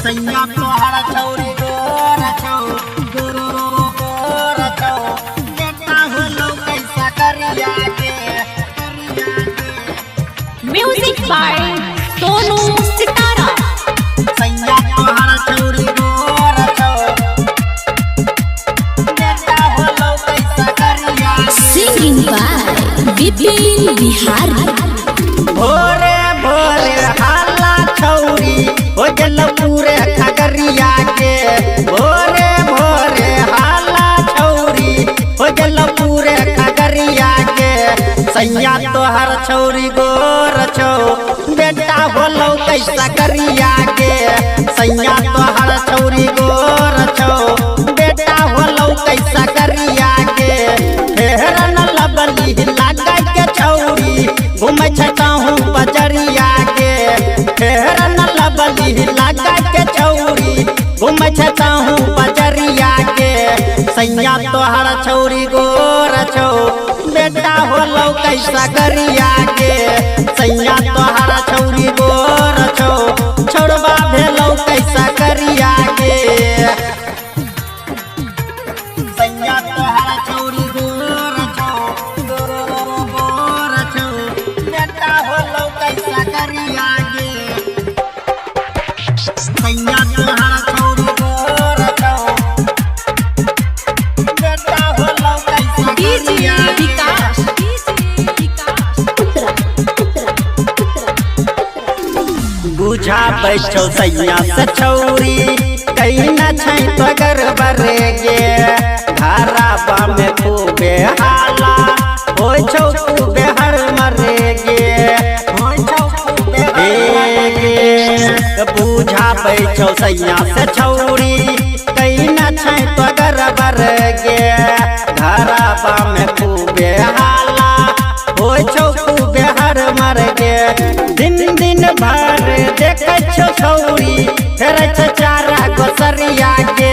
सैया तोहरा छौरी गोर छौ गोर छौ बेटा होलो कैसा करिया के म्यूजिक बाय सोनू सितारा। सैया तोहरा छौरी गोर छौ बेटा होलो कैसा करिया सिंगिंग बाय विपिन बिहारी। भोरे भोरे हाला छौरी हो गेल पूरे खगरिया के भोरे भोरे हाला छौरी हो गेल पूरे खगरिया के सैया तोहर छौरी गोर छौ बेटा होलो कैसा करिया के सैया तोहर छौरी गोर छौ बेटा होलो कैसा करिया के फेरन लबली लागा के छौरी घूमै छताहू बजरिया के फेरन लबली लागा के छौरी घूमै छताहू बजरिया के सैया तोहर छौरी गोर छौ बेटा होलो कैसा करिया के सैया तोहर छौरी गोर छौ छोड़बा भेलो कैसा करिया के सैया तोहर छौरी गोर छौ गोर छौ बेटा होलो कैसा करिया के सैया तोहर छौरी गोर छौ बेटा होलो कैसा करिया बुझा बैठो सैया से छौरी कहीं न छै तगर बरे गे घराबा में खूबे हाला होय छौ खूबे हर मरे गे होय छौ खूबे गे बुझा बैठो सैया से छौरी कहीं न छै तगर बरे गे घराबा में खूबे हाला होय छौ खूबे हर मर गे दिन दिन भर देखै छौ छौरी फेरै छ चारा गोसरिया के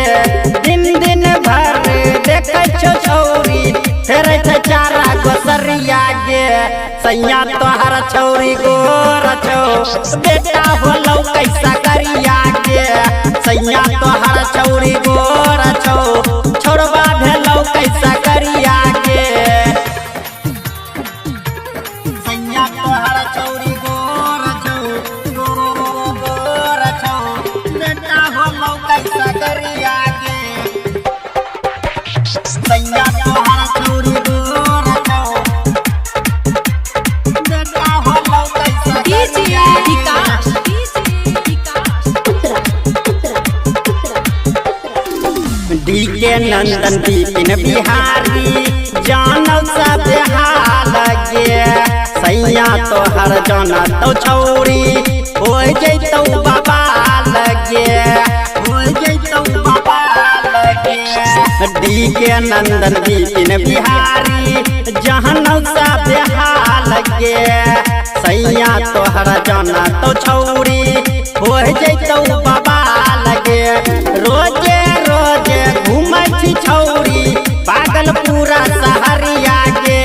दिन दिन भर देखै छौ छौरी फेरै छ चारा गोसरिया के सैया तोहर छौरी गोर छौ बेटा होलो कैसा करिया के सैया तोहर छौरी गोर छौ छोड़बा भेलो कैसा करिया के सैया तोहर छौरी गोर छौ गोर छौ बेटा होलो कैसा करिया के सैया तोहर छौरी गोर छौ बेटा होलो कैसा करिया डीके नंदन विपिन बिहारी जानौ सब हाल गे सैया तोहर जाना तो छौरी हो जैतौ बाबा लगे हो जैतौ बाबा लगे डीके नंदन विपिन बिहारी जानौ सब हाल गे सैया तोहर जाना तो छौरी हो जैतौ बाबा लगे रोजे रोजे घूमै छी छौरी पागल पूरा सहरिया के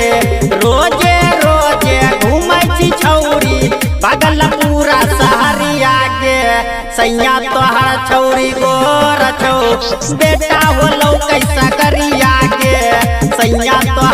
रोजे रोजे घूमै छी छौरी पागल पूरा सहरिया के सैया तोहर छौरी गोर छौ बेटा होलो कैसा करिया के सैया तो